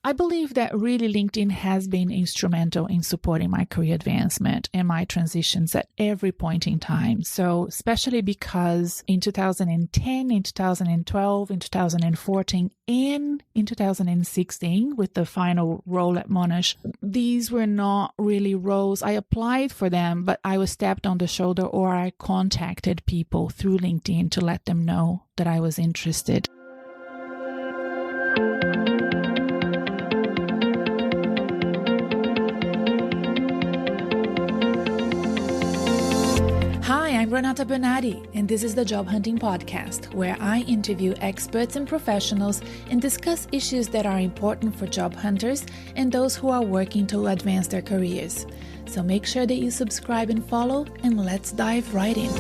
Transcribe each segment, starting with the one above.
I believe that really LinkedIn has been instrumental in supporting my career advancement and my transitions at every point in time. So especially because in 2010, in 2012, in 2014, and in 2016 with the final role at Monash, these were not really roles. I applied for them, but I was tapped on the shoulder or I contacted people through LinkedIn to let them know that I was interested. Hi, I'm Renata Bernarde, and this is the Job Hunting Podcast, where I interview experts and professionals and discuss issues that are important for job hunters and those who are working to advance their careers. So make sure that you subscribe and follow, and let's dive right in.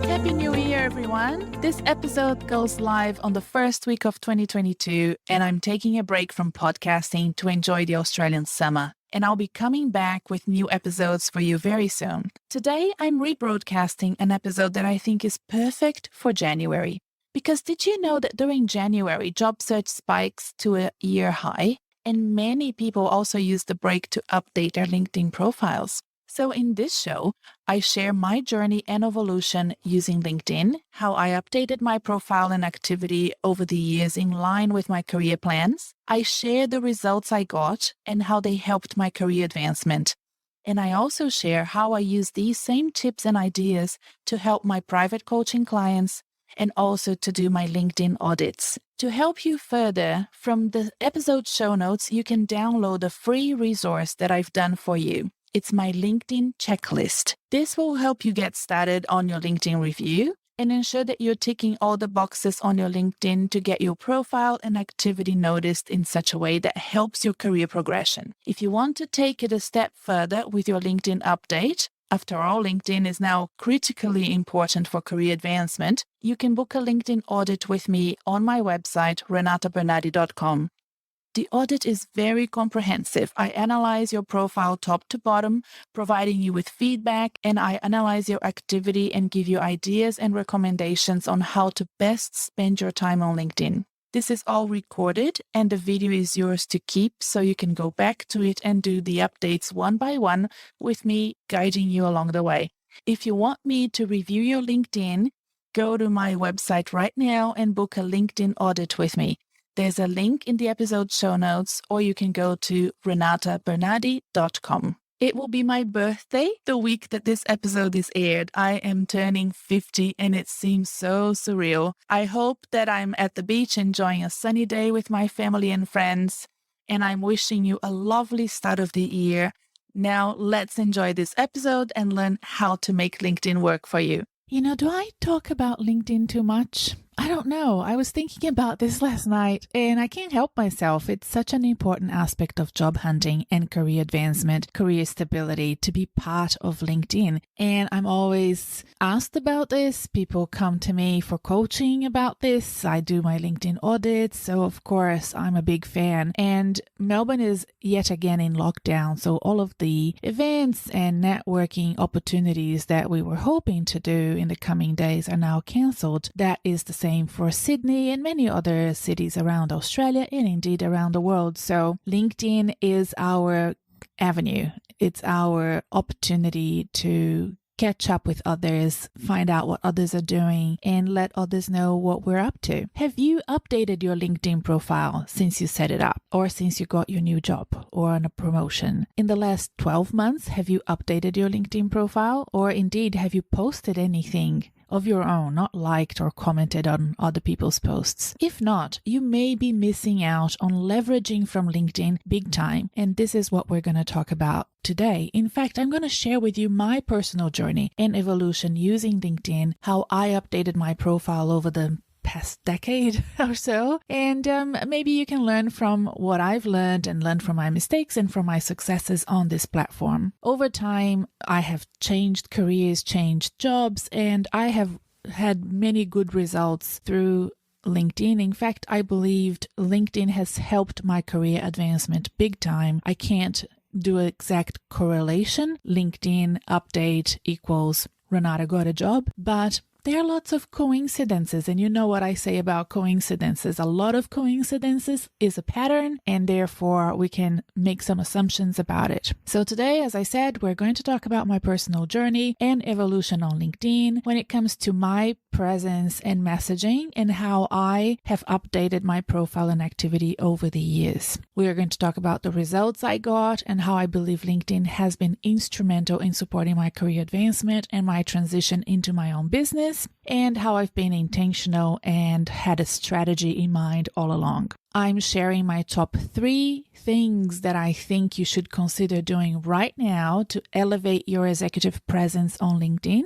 Happy New Year, everyone! This episode goes live on the first week of 2022, and I'm taking a break from podcasting to enjoy the Australian summer. And I'll be coming back with new episodes for you very soon. Today, I'm rebroadcasting an episode that I think is perfect for January. Because did you know that during January, job search spikes to a year high? And many people also use the break to update their LinkedIn profiles. So in this show, I share my journey and evolution using LinkedIn, how I updated my profile and activity over the years in line with my career plans. I share the results I got and how they helped my career advancement. And I also share how I use these same tips and ideas to help my private coaching clients and also to do my LinkedIn audits. To help you further, from the episode show notes, you can download a free resource that I've done for you. It's my LinkedIn checklist. This will help you get started on your LinkedIn review and ensure that you're ticking all the boxes on your LinkedIn to get your profile and activity noticed in such a way that helps your career progression. If you want to take it a step further with your LinkedIn update, after all, LinkedIn is now critically important for career advancement, you can book a LinkedIn audit with me on my website, renatabernarde.com. The audit is very comprehensive. I analyze your profile top to bottom, providing you with feedback, and I analyze your activity and give you ideas and recommendations on how to best spend your time on LinkedIn. This is all recorded, and the video is yours to keep, so you can go back to it and do the updates one by one with me guiding you along the way. If you want me to review your LinkedIn, go to my website right now and book a LinkedIn audit with me. There's a link in the episode show notes, or you can go to renatabernarde.com. It will be my birthday the week that this episode is aired. I am turning 50 and it seems so surreal. I hope that I'm at the beach enjoying a sunny day with my family and friends, and I'm wishing you a lovely start of the year. Now let's enjoy this episode and learn how to make LinkedIn work for you. Do I talk about LinkedIn too much? I don't know. I was thinking about this last night and I can't help myself. It's such an important aspect of job hunting and career advancement, career stability to be part of LinkedIn. And I'm always asked about this. People come to me for coaching about this. I do my LinkedIn audits. So of course, I'm a big fan. And Melbourne is yet again in lockdown. So all of the events and networking opportunities that we were hoping to do in the coming days are now cancelled. That is the same for Sydney and many other cities around Australia and indeed around the world. So LinkedIn is our avenue. It's our opportunity to catch up with others, find out what others are doing, and let others know what we're up to. Have you updated your LinkedIn profile since you set it up, or since you got your new job or on a promotion? In the last 12 months, have you updated your LinkedIn profile, or indeed have you posted anything of your own, not liked or commented on other people's posts? If not, you may be missing out on leveraging from LinkedIn big time, and this is what we're going to talk about today. In fact, I'm going to share with you my personal journey and evolution using LinkedIn, how I updated my profile over the past decade or so, and maybe you can learn from what I've learned and learn from my mistakes and from my successes on this platform. Over time, I have changed careers, changed jobs, and I have had many good results through LinkedIn. In fact, I believed LinkedIn has helped my career advancement big time. I can't do an exact correlation. LinkedIn update equals Renata got a job, but there are lots of coincidences, and you know what I say about coincidences. A lot of coincidences is a pattern, and therefore we can make some assumptions about it. So today, as I said, we're going to talk about my personal journey and evolution on LinkedIn when it comes to my presence and messaging and how I have updated my profile and activity over the years. We are going to talk about the results I got and how I believe LinkedIn has been instrumental in supporting my career advancement and my transition into my own business, and how I've been intentional and had a strategy in mind all along. I'm sharing my top 3 things that I think you should consider doing right now to elevate your executive presence on LinkedIn.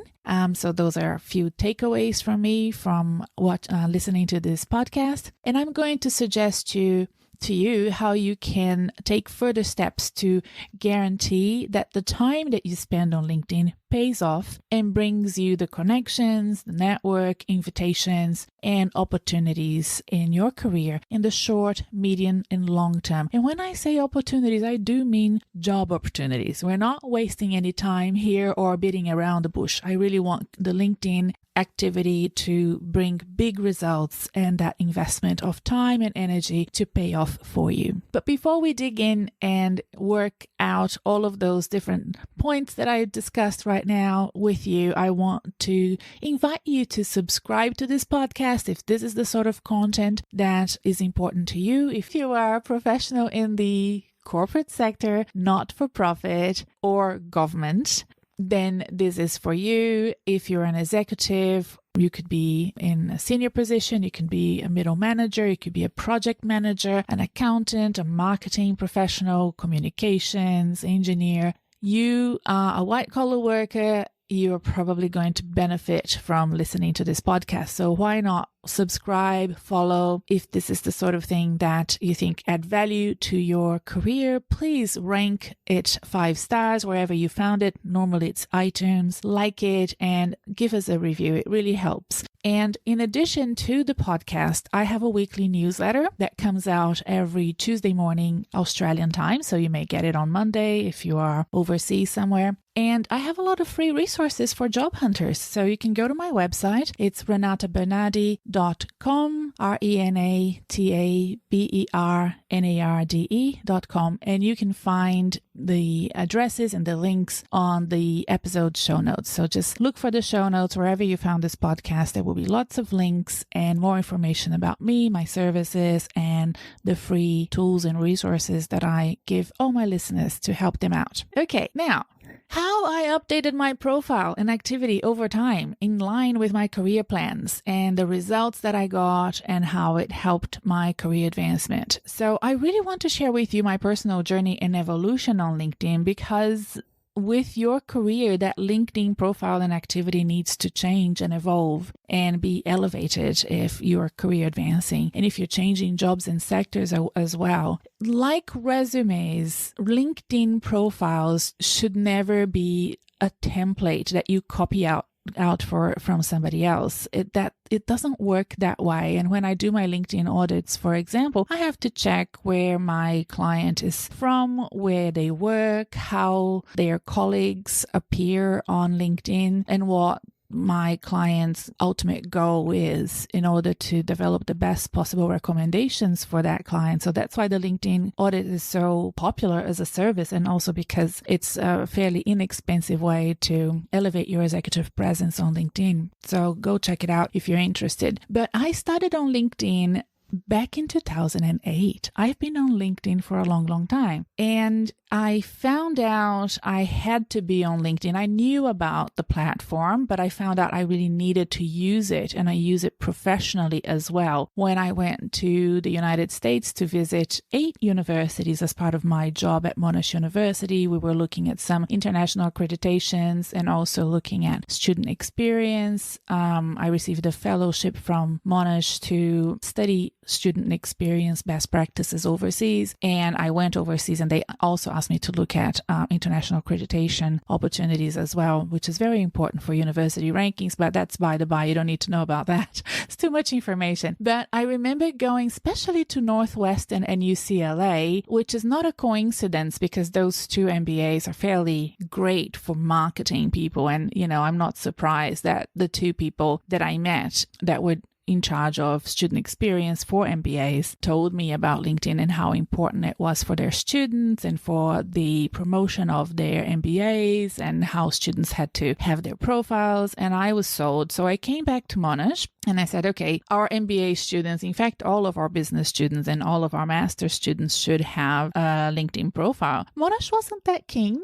So those are a few takeaways from me from listening to this podcast. And I'm going to suggest to you how you can take further steps to guarantee that the time that you spend on LinkedIn pays off and brings you the connections, the network, invitations, and opportunities in your career in the short, medium, and long term. And when I say opportunities, I do mean job opportunities. We're not wasting any time here or beating around the bush. I really want the LinkedIn activity to bring big results and that investment of time and energy to pay off for you. But before we dig in and work out all of those different points that I discussed right now with you, I want to invite you to subscribe to this podcast if this is the sort of content that is important to you. If you are a professional in the corporate sector, not-for-profit, or government, then this is for you. If you're an executive, you could be in a senior position, you can be a middle manager, you could be a project manager, an accountant, a marketing professional, communications engineer. You are a white-collar worker, you're probably going to benefit from listening to this podcast. So why not subscribe, follow? If this is the sort of thing that you think add value to your career, please rank it 5 stars wherever you found it. Normally it's iTunes. Like it and give us a review. It really helps. And in addition to the podcast, I have a weekly newsletter that comes out every Tuesday morning, Australian time. So you may get it on Monday if you are overseas somewhere. And I have a lot of free resources for job hunters. So you can go to my website. It's renatabernarde.com, RENATABERNARDE.com. And you can find the addresses and the links on the episode show notes. So just look for the show notes wherever you found this podcast. There will be lots of links and more information about me, my services, and the free tools and resources that I give all my listeners to help them out. Okay, now, how I updated my profile and activity over time in line with my career plans and the results that I got and how it helped my career advancement. So I really want to share with you my personal journey and evolution on LinkedIn, because with your career, that LinkedIn profile and activity needs to change and evolve and be elevated if your career advancing and if you're changing jobs and sectors as well. Like resumes, LinkedIn profiles should never be a template that you copy out from somebody else. It doesn't work that way. And when I do my LinkedIn audits, for example, I have to check where my client is from, where they work, how their colleagues appear on LinkedIn, and what my client's ultimate goal is in order to develop the best possible recommendations for that client. So that's why the LinkedIn audit is so popular as a service, and also because it's a fairly inexpensive way to elevate your executive presence on LinkedIn. So go check it out if you're interested. But I started on LinkedIn back in 2008. I've been on LinkedIn for a long, long time. And I found out I had to be on LinkedIn. I knew about the platform, but I found out I really needed to use it, and I use it professionally as well. When I went to the United States to visit 8 universities as part of my job at Monash University, we were looking at some international accreditations and also looking at student experience. I received a fellowship from Monash to study student experience best practices overseas. And I went overseas, and they also asked me to look at international accreditation opportunities as well, which is very important for university rankings, but that's by the by. You don't need to know about that. It's too much information. But I remember going especially to Northwestern and UCLA, which is not a coincidence because those two MBAs are fairly great for marketing people. And, I'm not surprised that the two people that I met that were in charge of student experience for MBAs told me about LinkedIn and how important it was for their students and for the promotion of their MBAs and how students had to have their profiles. And I was sold. So I came back to Monash and I said, okay, our MBA students, in fact, all of our business students and all of our master's students should have a LinkedIn profile. Monash wasn't that keen.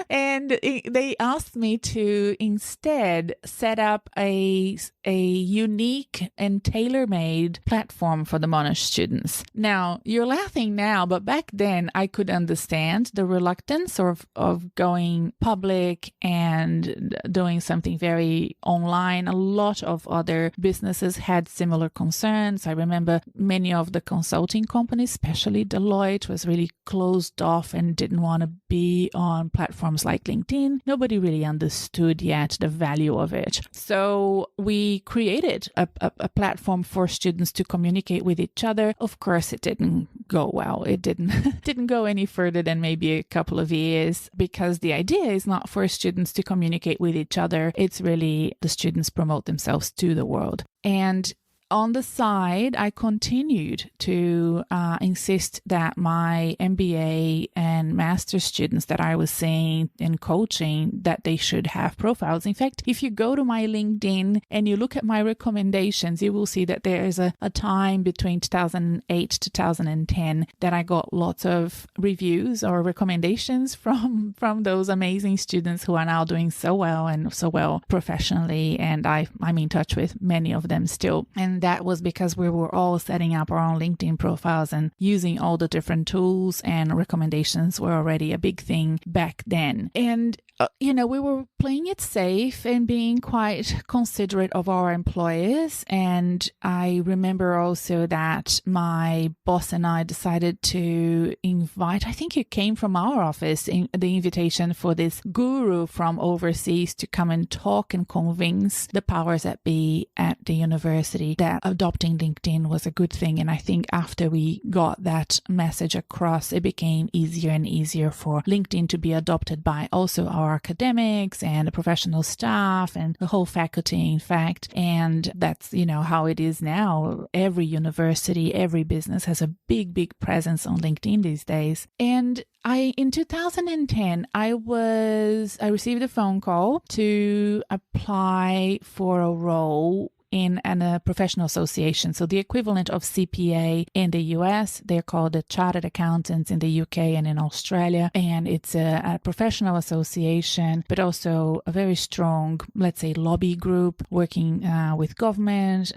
And they asked me to instead set up a unique and tailor-made platform for the Monash students. Now, you're laughing now, but back then I could understand the reluctance of going public and doing something very online. A lot of other businesses had similar concerns. I remember many of the consulting companies, especially Deloitte, was really closed off and didn't want to be on platforms like LinkedIn. Nobody really understood yet the value of it. So we created a platform for students to communicate with each other. Of course, it didn't go well. It didn't go any further than maybe a couple of years, because the idea is not for students to communicate with each other. It's really the students promote themselves to the world. And on the side, I continued to insist that my MBA and master's students that I was seeing and coaching, that they should have profiles. In fact, if you go to my LinkedIn and you look at my recommendations, you will see that there is a time between 2008 to 2010 that I got lots of reviews or recommendations from those amazing students who are now doing so well and so well professionally. And I'm in touch with many of them still. And that was because we were all setting up our own LinkedIn profiles and using all the different tools, and recommendations were already a big thing back then. And we were playing it safe and being quite considerate of our employers. And I remember also that my boss and I decided to invite, I think it came from our office, the invitation for this guru from overseas to come and talk and convince the powers that be at the university that adopting LinkedIn was a good thing. And I think after we got that message across, it became easier and easier for LinkedIn to be adopted by also our academics and the professional staff and the whole faculty, in fact. And that's, how it is now. Every university, every business has a big presence on LinkedIn these days. And in 2010, I received a phone call to apply for a role in a professional association. So the equivalent of CPA in the US, they're called the Chartered Accountants in the UK and in Australia. And it's a professional association, but also a very strong, let's say, lobby group working with government.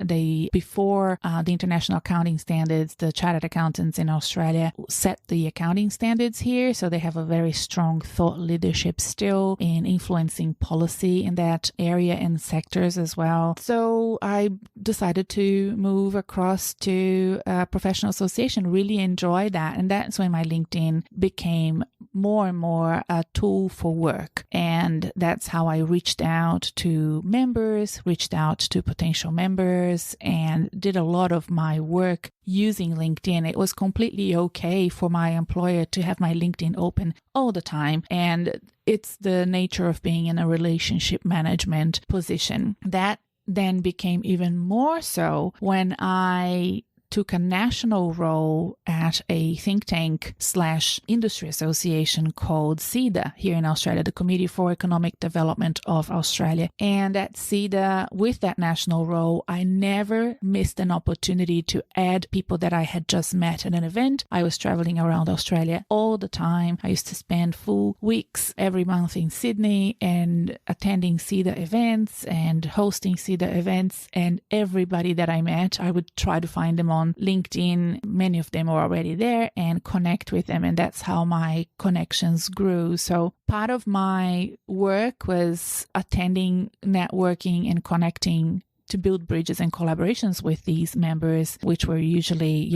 Before the international accounting standards, the Chartered Accountants in Australia set the accounting standards here. So they have a very strong thought leadership still in influencing policy in that area and sectors as well. So I decided to move across to a professional association, really enjoy that. And that's when my LinkedIn became more and more a tool for work. And that's how I reached out to members, reached out to potential members, and did a lot of my work using LinkedIn. It was completely okay for my employer to have my LinkedIn open all the time. And it's the nature of being in a relationship management position. That then became even more so when I took a national role at a think tank / industry association called CEDA here in Australia, the Committee for Economic Development of Australia. And at CEDA, with that national role, I never missed an opportunity to add people that I had just met at an event. I was traveling around Australia all the time. I used to spend full weeks every month in Sydney and attending CEDA events and hosting CEDA events. And everybody that I met, I would try to find them on LinkedIn. Many of them were already there, and connect with them. And that's how my connections grew. So part of my work was attending, networking, and connecting to build bridges and collaborations with these members, which were usually,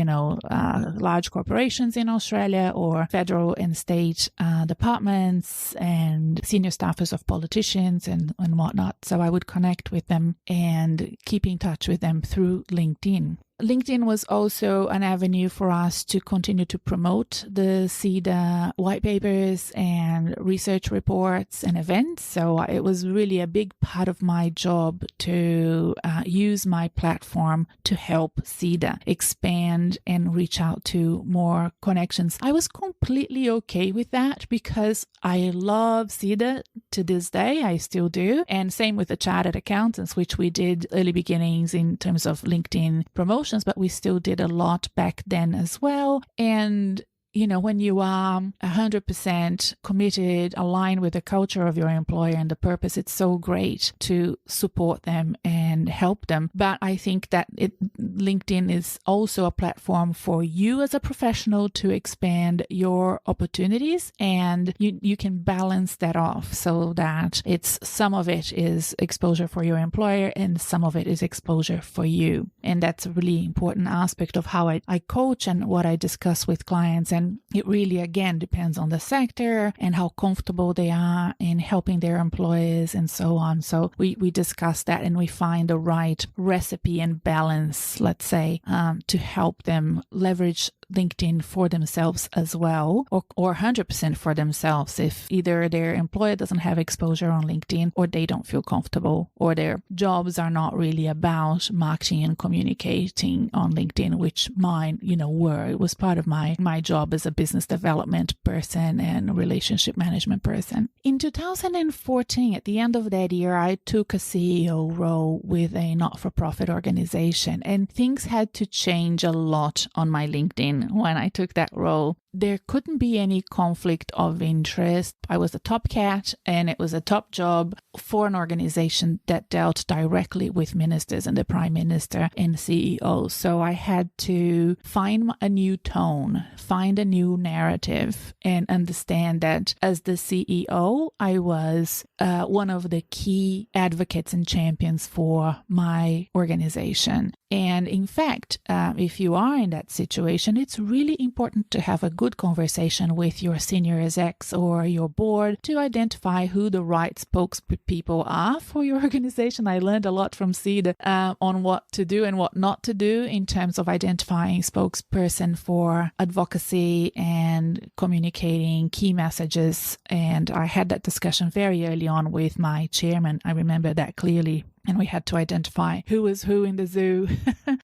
large corporations in Australia or federal and state departments and senior staffers of politicians and whatnot. So I would connect with them and keep in touch with them through LinkedIn. LinkedIn was also an avenue for us to continue to promote the CEDA white papers and research reports and events. So it was really a big part of my job to use my platform to help CEDA expand and reach out to more connections. I was completely okay with that because I love CEDA to this day. I still do. And same with the Chartered Accountants, which we did early beginnings in terms of LinkedIn promotion. But we still did a lot back then as well. And when you are 100% committed, aligned with the culture of your employer and the purpose, it's so great to support them and help them. But I think that LinkedIn is also a platform for you as a professional to expand your opportunities, and you can balance that off so that some of it is exposure for your employer and some of it is exposure for you. And that's a really important aspect of how I coach and what I discuss with clients. And it really, again, depends on the sector and how comfortable they are in helping their employees and so on. So we discuss that and we find the right recipe and balance, let's say, to help them leverage LinkedIn for themselves as well, or 100% for themselves if either their employer doesn't have exposure on LinkedIn or they don't feel comfortable or their jobs are not really about marketing and communicating on LinkedIn, which mine, were. It was part of my job as a business development person and relationship management person. In 2014, at the end of that year, I took a CEO role with a not-for-profit organization, and things had to change a lot on my LinkedIn when I took that role. There couldn't be any conflict of interest. I was a top cat and it was a top job for an organization that dealt directly with ministers and the Prime Minister and CEO. So I had to find a new tone, find a new narrative, and understand that as the CEO, I was one of the key advocates and champions for my organization. And in fact, if you are in that situation, it's really important to have a good conversation with your senior execs or your board to identify who the right spokespeople are for your organization. I learned a lot from CEDA on what to do and what not to do in terms of identifying spokesperson for advocacy and communicating key messages. And I had that discussion very early on with my chairman. I remember that clearly. And we had to identify who was who in the zoo,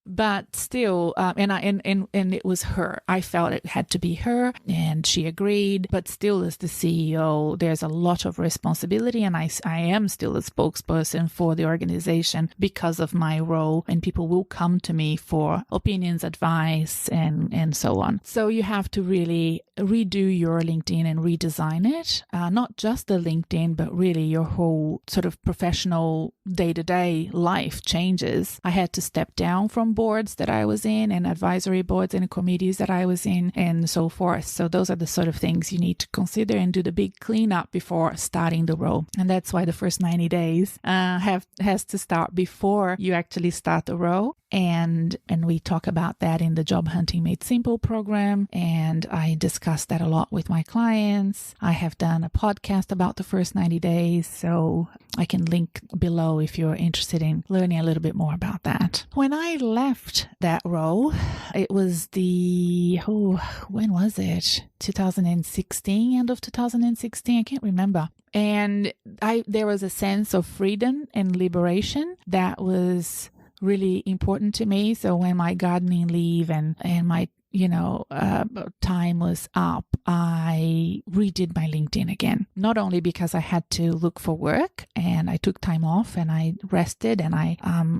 but still, and it was her. I felt it had to be her, and she agreed. But still, as the CEO, there's a lot of responsibility, and I am still a spokesperson for the organization because of my role. And people will come to me for opinions, advice, and so on. So you have to really redo your LinkedIn and redesign it, not just the LinkedIn, but really your whole sort of professional day-to-day life changes. I had to step down from boards that I was in and advisory boards and committees that I was in and so forth. So those are the sort of things you need to consider and do the big cleanup before starting the role. And that's why the first 90 days has to start before you actually start the role. And we talk about that in the Job Hunting Made Simple program. And I discuss that a lot with my clients. I have done a podcast about the first 90 days. So I can link below if you're interested in learning a little bit more about that. When I left that role, it was when was it? 2016, end of 2016. I can't remember. And there was a sense of freedom and liberation that was really important to me. So when my gardening leave and my time was up, I redid my LinkedIn again. Not only because I had to look for work and I took time off and I rested and I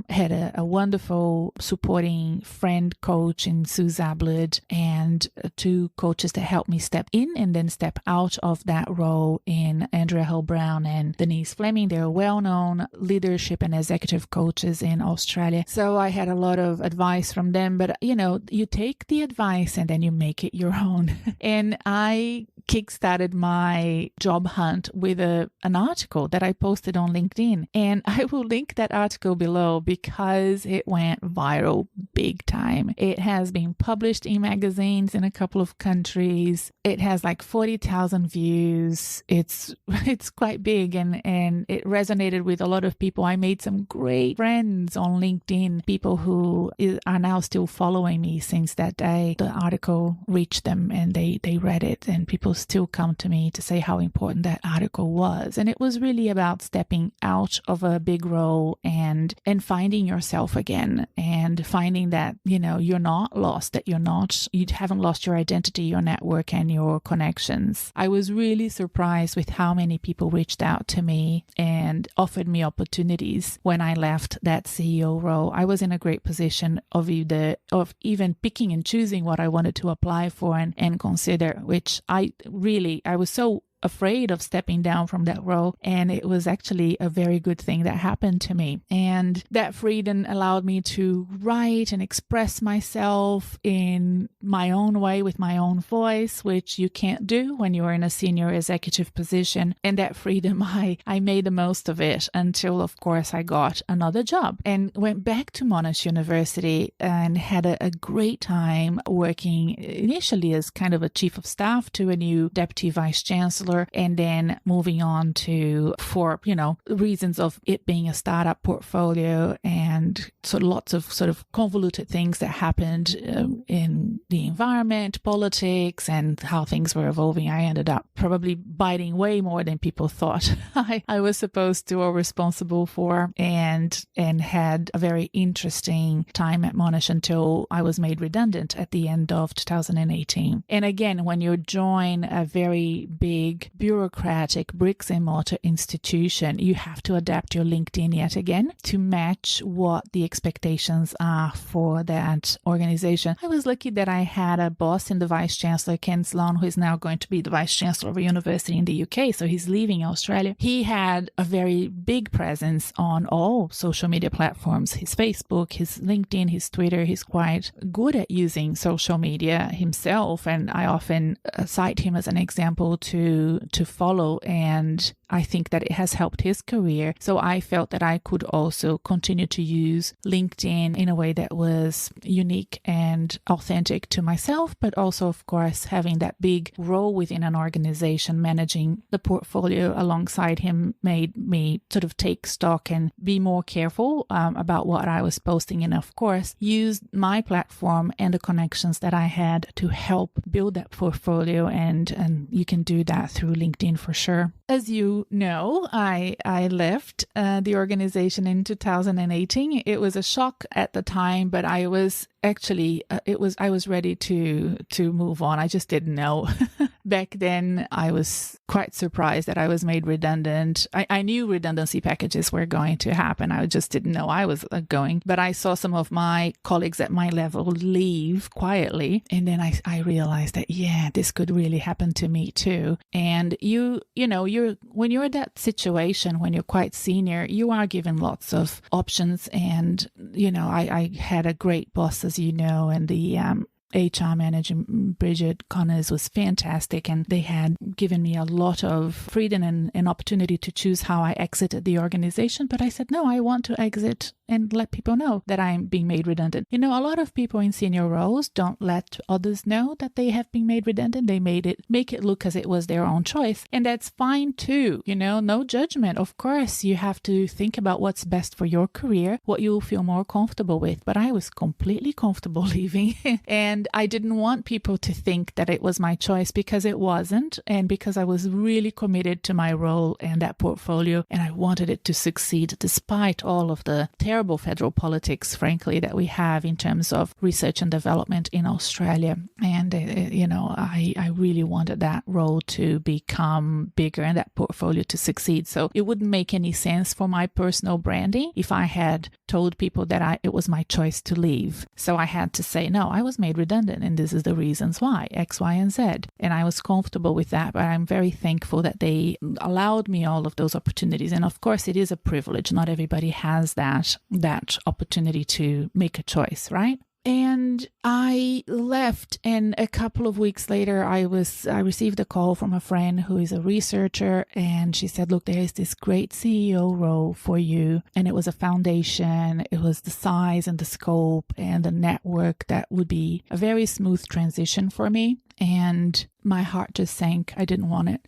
had a wonderful supporting friend coach in Sue Zablud and two coaches that helped me step in and then step out of that role in Andrea Hull Brown and Denise Fleming. They're well-known leadership and executive coaches in Australia. So I had a lot of advice from them, but you take the advice and then you make it your own. And I kickstarted my job hunt with an article that I posted on LinkedIn. And I will link that article below because it went viral big time. It has been published in magazines in a couple of countries. It has like 40,000 views. It's quite big and it resonated with a lot of people. I made some great friends on LinkedIn, people who are now still following me since that day the article reached them and they read it, and people still come to me to say how important that article was. And it was really about stepping out of a big role and finding yourself again, and finding that, you're not lost, that you haven't lost your identity, your network, and your connections. I was really surprised with how many people reached out to me and offered me opportunities when I left that CEO role. I was in a great position of even picking and choosing what I wanted to apply for and consider, which I was so afraid of stepping down from that role, and it was actually a very good thing that happened to me. And that freedom allowed me to write and express myself in my own way with my own voice, which you can't do when you're in a senior executive position. And that freedom, I made the most of it until, of course, I got another job and went back to Monash University and had a great time working initially as kind of a chief of staff to a new deputy vice chancellor, and then moving on for reasons of it being a startup portfolio and lots of convoluted things that happened in the environment, politics, and how things were evolving. I ended up probably biting way more than people thought I was supposed to or responsible for, and had a very interesting time at Monash until I was made redundant at the end of 2018. And again, when you join a very big bureaucratic bricks and mortar institution, you have to adapt your LinkedIn yet again to match what the expectations are for that organization. I was lucky that I had a boss in the Vice Chancellor, Ken Sloan, who is now going to be the Vice Chancellor of a university in the UK, so he's leaving Australia. He had a very big presence on all social media platforms, his Facebook, his LinkedIn, his Twitter. He's quite good at using social media himself, and I often cite him as an example to follow, and I think that it has helped his career. So I felt that I could also continue to use LinkedIn in a way that was unique and authentic to myself, but also, of course, having that big role within an organization, managing the portfolio alongside him made me take stock and be more careful about what I was posting, and of course, use my platform and the connections that I had to help build that portfolio, and you can do that through LinkedIn for sure. As you know, I left the organization in 2018. It was a shock at the time, but I was actually, I was ready to move on. I just didn't know. Back then, I was quite surprised that I was made redundant. I knew redundancy packages were going to happen. I just didn't know I was going. But I saw some of my colleagues at my level leave quietly. And then I realized that, yeah, this could really happen to me too. And when you're in that situation, when you're quite senior, you are given lots of options. And, I had a great boss, as you know, and the HR manager, Bridget Connors, was fantastic, and they had given me a lot of freedom and opportunity to choose how I exited the organization. But I said, no, I want to exit and let people know that I'm being made redundant. A lot of people in senior roles don't let others know that they have been made redundant. They make it look as it was their own choice. And that's fine too. No judgment. Of course, you have to think about what's best for your career, what you'll feel more comfortable with. But I was completely comfortable leaving. And I didn't want people to think that it was my choice, because it wasn't. And because I was really committed to my role and that portfolio, and I wanted it to succeed despite all of the terrible federal politics, frankly, that we have in terms of research and development in Australia. And, I really wanted that role to become bigger and that portfolio to succeed. So it wouldn't make any sense for my personal branding if I had told people that it was my choice to leave. So I had to say, no, I was made redundant and this is the reasons why, X, Y, and Z. And I was comfortable with that, but I'm very thankful that they allowed me all of those opportunities. And of course, it is a privilege. Not everybody has that opportunity to make a choice, right? And I left, and a couple of weeks later, I received a call from a friend who is a researcher, and she said, look, there is this great CEO role for you. And it was a foundation. It was the size and the scope and the network that would be a very smooth transition for me. And my heart just sank. I didn't want it.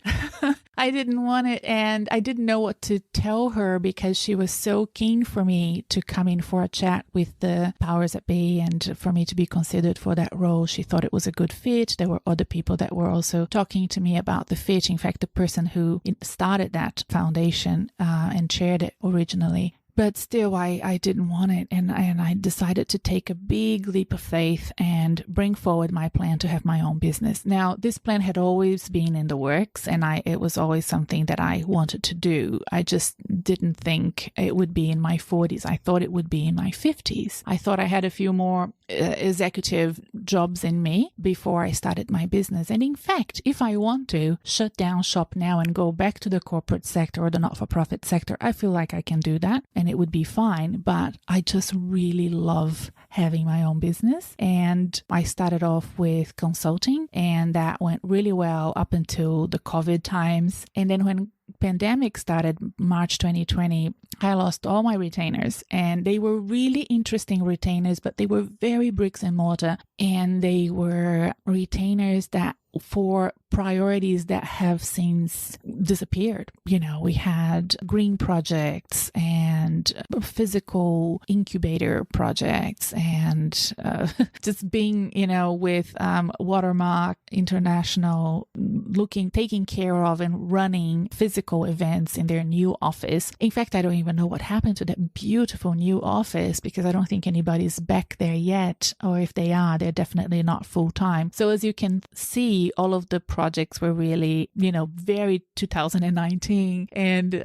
I didn't want it. And I didn't know what to tell her because she was so keen for me to come in for a chat with the powers that be and for me to be considered for that role. She thought it was a good fit. There were other people that were also talking to me about the fit. In fact, the person who started that foundation and chaired it originally. But still, I didn't want it, and I decided to take a big leap of faith and bring forward my plan to have my own business. Now, this plan had always been in the works, and it was always something that I wanted to do. I just didn't think it would be in my 40s. I thought it would be in my 50s. I thought I had a few more executive jobs in me before I started my business. And in fact, if I want to shut down shop now and go back to the corporate sector or the not-for-profit sector, I feel like I can do that and it would be fine. But I just really love having my own business. And I started off with consulting, and that went really well up until the COVID times. And then when pandemic started, March 2020, I lost all my retainers, and they were really interesting retainers, but they were very bricks and mortar, and they were retainers that for priorities that have since disappeared. You know, we had green projects and physical incubator projects and just being, with Watermark International, taking care of and running physical events in their new office. In fact, I don't even know what happened to that beautiful new office because I don't think anybody's back there yet, or if they are, they're definitely not full time. So as you can see, all of the projects were really, very 2019 and,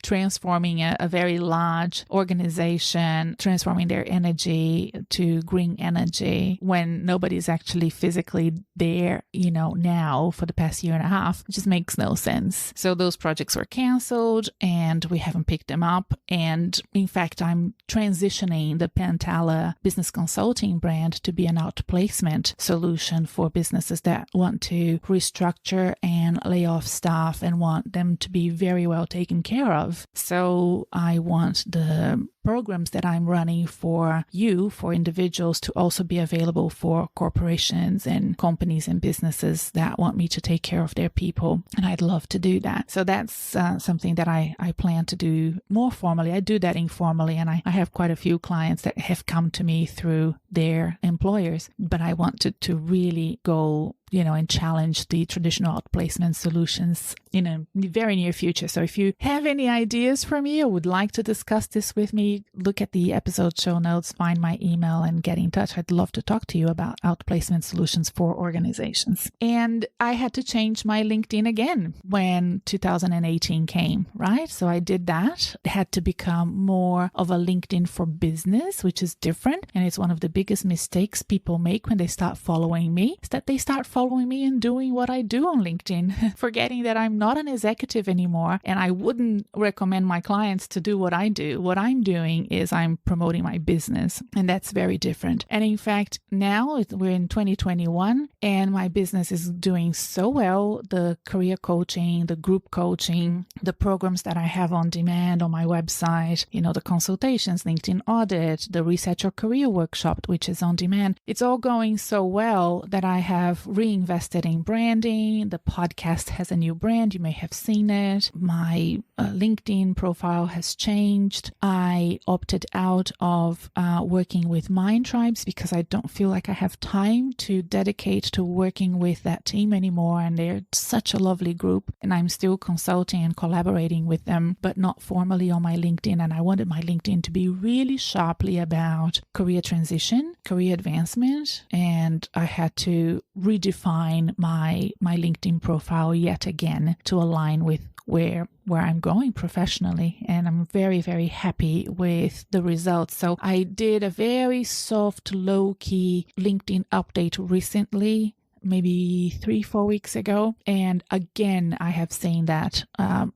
transforming a very large organization, transforming their energy to green energy when nobody's actually physically there, now for the past year and a half. It just makes no sense. So those projects were canceled and we haven't picked them up. And in fact, I'm transitioning the Pantala business consulting brand to be an outplacement solution for businesses that want to restructure and lay off staff and want them to be very well taken care of. So I want the programs that I'm running for individuals, to also be available for corporations and companies and businesses that want me to take care of their people. And I'd love to do that. So that's something that I plan to do more formally. I do that informally, and I have quite a few clients that have come to me through their employers, but I want to really go and challenge the traditional outplacement solutions in a very near future. So if you have any ideas for me or would like to discuss this with me, look at the episode show notes, find my email and get in touch. I'd love to talk to you about outplacement solutions for organizations. And I had to change my LinkedIn again when 2018 came, right? So I did that. It had to become more of a LinkedIn for business, which is different. And it's one of the biggest mistakes people make when they start following me, is that they start following me and doing what I do on LinkedIn, forgetting that I'm not an executive anymore. And I wouldn't recommend my clients to do what I do. What I'm doing is I'm promoting my business, and that's very different. And in fact, now we're in 2021 and my business is doing so well. The career coaching, the group coaching, the programs that I have on demand on my website, the consultations, LinkedIn Audit, the Reset Your Career workshop, which is on demand. It's all going so well that I have reinvested in branding. The podcast has a new brand. You may have seen it. My LinkedIn profile has changed. I opted out of working with Mind Tribes because I don't feel like I have time to dedicate to working with that team anymore. And they're such a lovely group. And I'm still consulting and collaborating with them, but not formally on my LinkedIn. And I wanted my LinkedIn to be really sharply about career transition, career advancement. And I had to redefine my LinkedIn profile yet again to align with where I'm going professionally. And I'm very, very happy with the results. So I did a very soft, low-key LinkedIn update recently maybe 3-4 weeks ago. And again, I have seen that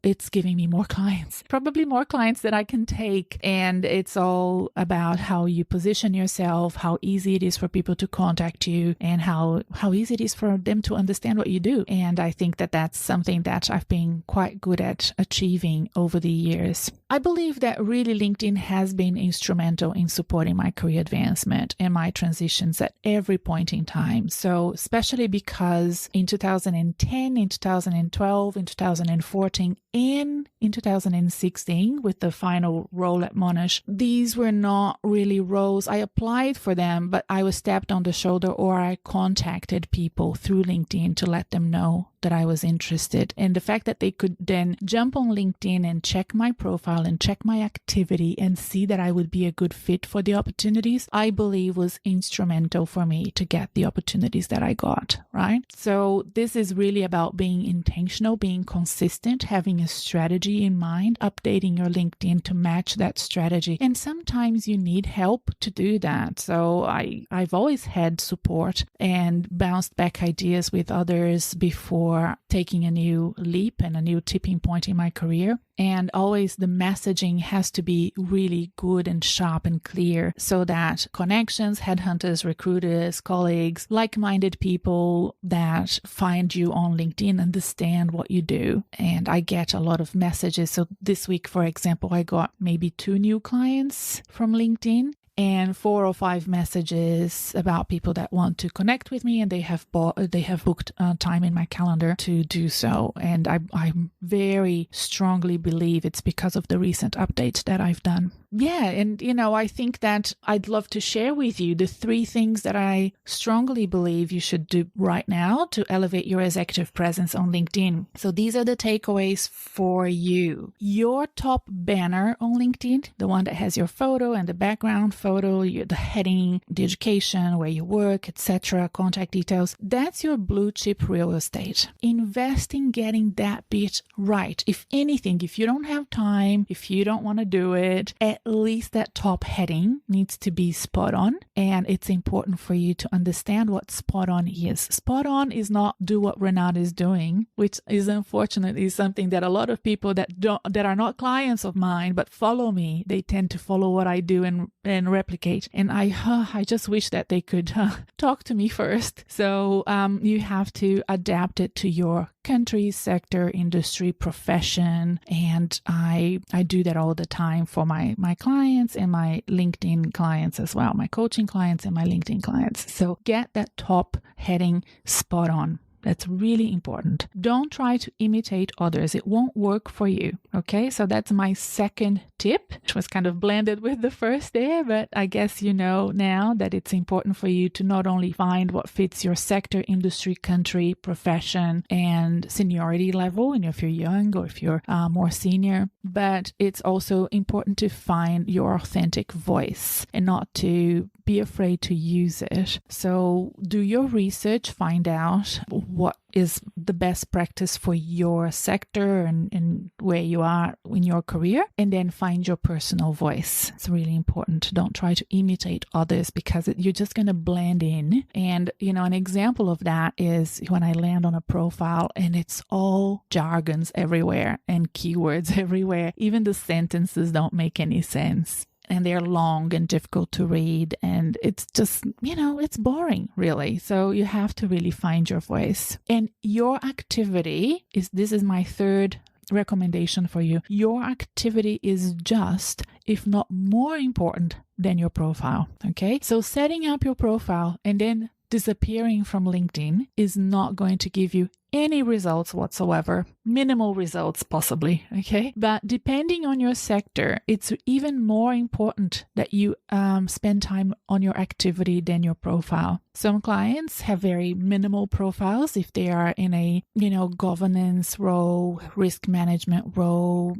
it's giving me more clients, probably more clients that I can take. And it's all about how you position yourself, how easy it is for people to contact you, and how easy it is for them to understand what you do. And I think that that's something that I've been quite good at achieving over the years. I believe that really LinkedIn has been instrumental in supporting my career advancement and my transitions at every point in time. So especially because in 2010, in 2012, in 2014, and in 2016 with the final role at Monash, these were not really roles. I applied for them, but I was tapped on the shoulder, or I contacted people through LinkedIn to let them know that I was interested. And the fact that they could then jump on LinkedIn and check my profile and check my activity and see that I would be a good fit for the opportunities, I believe was instrumental for me to get the opportunities that I got, right? So this is really about being intentional, being consistent, having a strategy in mind, updating your LinkedIn to match that strategy. And sometimes you need help to do that. So I've always had support and bounced back ideas with others before taking a new leap and a new tipping point in my career. And always the messaging has to be really good and sharp and clear so that connections, headhunters, recruiters, colleagues, like-minded people that find you on LinkedIn understand what you do. And I get a lot of messages. So this week, for example, I got maybe 2 new clients from LinkedIn, and 4 or 5 messages about people that want to connect with me, and they have booked time in my calendar to do so. And I very strongly believe it's because of the recent updates that I've done. Yeah, and I think that I'd love to share with you the 3 things that I strongly believe you should do right now to elevate your executive presence on LinkedIn. So these are the takeaways for you. Your top banner on LinkedIn, the one that has your photo and the background photo, the heading, the education, where you work, etc., contact details, that's your blue chip real estate. Invest in getting that bit right. If anything, if you don't have time, if you don't want to do it, at least that top heading needs to be spot on. And it's important for you to understand what spot on is. Spot on is not do what Renata is doing, which is unfortunately something that a lot of people that are not clients of mine but follow me, they tend to follow what I do and replicate. And I just wish that they could talk to me first. So you have to adapt it to your country, sector, industry, profession. And I do that all the time for my clients and my LinkedIn clients as well, my coaching clients and my LinkedIn clients. So get that top heading spot on. That's really important. Don't try to imitate others. It won't work for you. Okay, so that's my second tip, which was kind of blended with the first there, but I guess you know now that it's important for you to not only find what fits your sector, industry, country, profession, and seniority level, and if you're young or if you're more senior, but it's also important to find your authentic voice and not to be afraid to use it. So do your research, find out what is the best practice for your sector and where you are in your career, and then find your personal voice. It's really important. Don't try to imitate others because you're just going to blend in. And, an example of that is when I land on a profile and it's all jargons everywhere and keywords everywhere. Even the sentences don't make any sense. And they're long and difficult to read. And it's just, it's boring, really. So you have to really find your voice. And your activity this is my third recommendation for you. Your activity is just, if not more important than your profile. Okay. So setting up your profile and then disappearing from LinkedIn is not going to give you any results whatsoever, minimal results possibly, okay? But depending on your sector, it's even more important that you spend time on your activity than your profile. Some clients have very minimal profiles if they are in a, governance role, risk management role,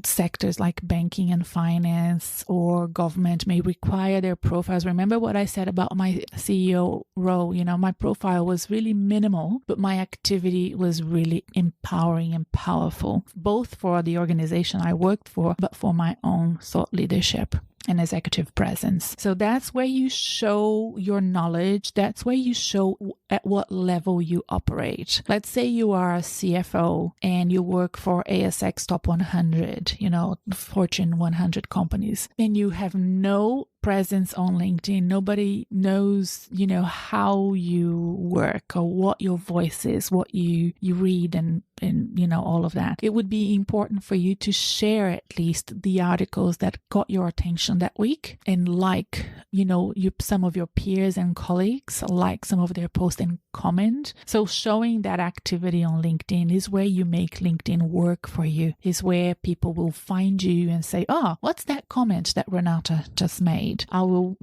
sectors like banking and finance or government may require their profiles. Remember what I said about my CEO role, my profile was really minimal, but my activity was really empowering and powerful, both for the organization I worked for, but for my own thought leadership. and executive presence. So that's where you show your knowledge. That's where you show at what level you operate. Let's say you are a CFO and you work for ASX Top 100, Fortune 100 companies, and you have no presence on LinkedIn. Nobody knows, how you work or what your voice is, what you read and all of that. It would be important for you to share at least the articles that got your attention that week, and some of your peers and colleagues like some of their posts and comment. So showing that activity on LinkedIn is where you make LinkedIn work for you, is where people will find you and say, oh, what's that comment that Renata just made? I will,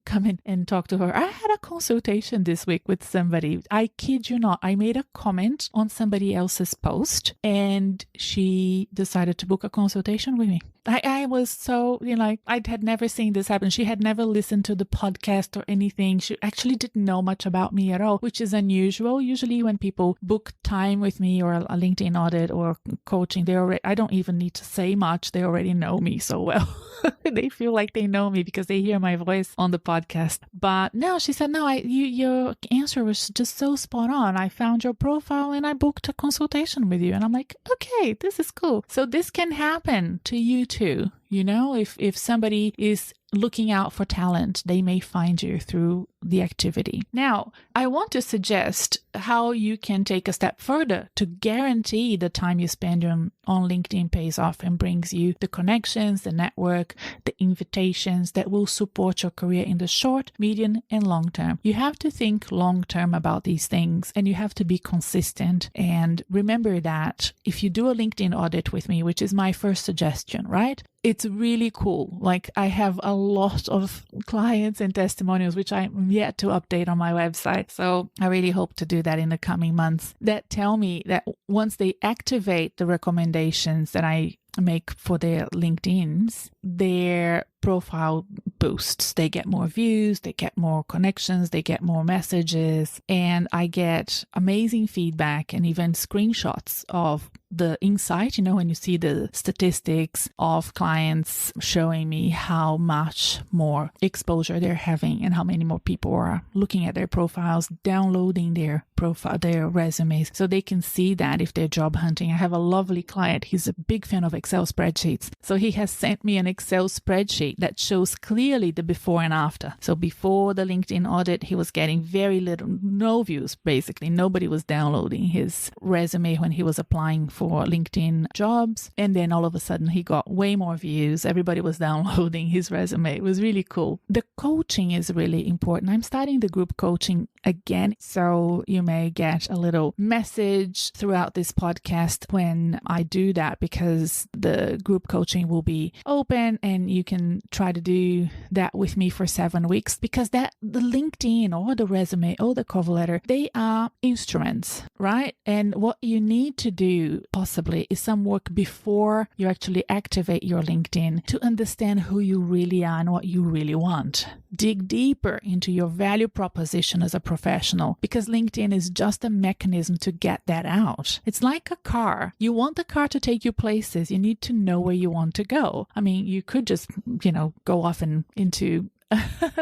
come in and talk to her. I had a consultation this week with somebody. I kid you not. I made a comment on somebody else's post and she decided to book a consultation with me. I was so, I had never seen this happen. She had never listened to the podcast or anything. She actually didn't know much about me at all, which is unusual. Usually when people book time with me or a LinkedIn audit or coaching, I don't even need to say much. They already know me so well. They feel like they know me because they hear my voice on the podcast. But no, she said, no, your answer was just so spot on. I found your profile and I booked a consultation with you. And I'm like, okay, this is cool. So this can happen to you too. If somebody is looking out for talent, they may find you through the activity. Now, I want to suggest how you can take a step further to guarantee the time you spend on LinkedIn pays off and brings you the connections, the network, the invitations that will support your career in the short, medium, and long term. You have to think long term about these things and you have to be consistent. And remember that if you do a LinkedIn audit with me, which is my first suggestion, right? It's really cool. Like I have a lot of clients and testimonials, which I'm yet to update on my website. So I really hope to do that in the coming months, that tell me that once they activate the recommendations that I make for their LinkedIns, their profile boosts. They get more views, they get more connections, they get more messages, and I get amazing feedback and even screenshots of the insight, when you see the statistics of clients showing me how much more exposure they're having and how many more people are looking at their profiles, downloading their resumes, so they can see that if they're job hunting. I have a lovely client. He's a big fan of Excel spreadsheets. So he has sent me an Excel spreadsheet that shows clearly the before and after. So before the LinkedIn audit, he was getting no views, basically. Nobody was downloading his resume when he was applying for LinkedIn jobs. And then all of a sudden he got way more views. Everybody was downloading his resume. It was really cool. The coaching is really important. I'm starting the group coaching again. So you may get a little message throughout this podcast when I do that, because the group coaching will be open and you can try to do that with me for 7 weeks, because the LinkedIn or the resume or the cover letter, they are instruments, right? And what you need to do possibly is some work before you actually activate your LinkedIn to understand who you really are and what you really want. Dig deeper into your value proposition as a professional, because LinkedIn is just a mechanism to get that out. It's like a car. You want the car to take you places. You need to know where you want to go. I mean, you could just, go off into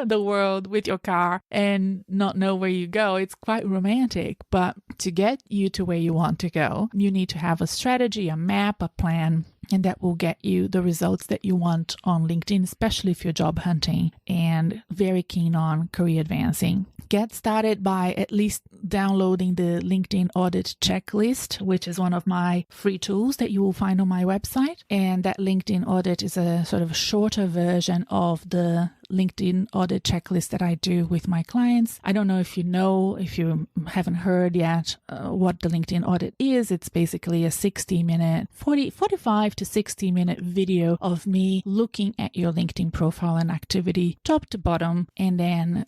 the world with your car and not know where you go. It's quite romantic, but to get you to where you want to go, you need to have a strategy, a map, a plan, and that will get you the results that you want on LinkedIn, especially if you're job hunting and very keen on career advancing. Get started by at least downloading the LinkedIn Audit checklist, which is one of my free tools that you will find on my website. And that LinkedIn Audit is a sort of shorter version of the LinkedIn Audit checklist that I do with my clients. I don't know if you haven't heard yet what the LinkedIn Audit is. It's basically a 45 to 60 minute video of me looking at your LinkedIn profile and activity top to bottom, and then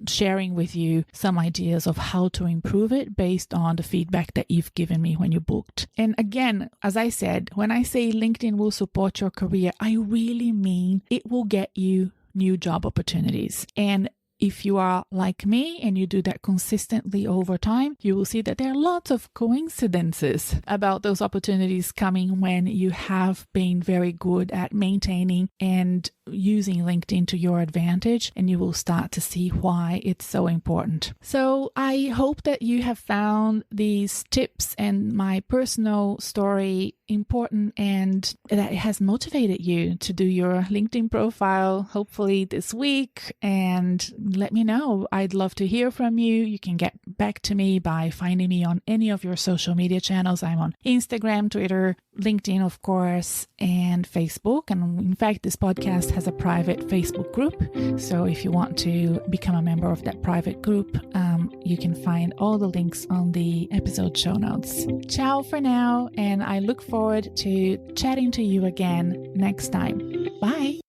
sharing with you some ideas of how to improve it based on the feedback that you've given me when you booked. And again, as I said, when I say LinkedIn will support your career, I really mean it will get you new job opportunities. And if you are like me and you do that consistently over time, you will see that there are lots of coincidences about those opportunities coming when you have been very good at maintaining and using LinkedIn to your advantage, and you will start to see why it's so important. So I hope that you have found these tips and my personal story important and that it has motivated you to do your LinkedIn profile, hopefully this week, and let me know. I'd love to hear from you. You can get back to me by finding me on any of your social media channels. I'm on Instagram, Twitter, LinkedIn, of course, and Facebook. And in fact, this podcast has a private Facebook group. So if you want to become a member of that private group, you can find all the links on the episode show notes. Ciao for now, and I look forward to chatting to you again next time. Bye.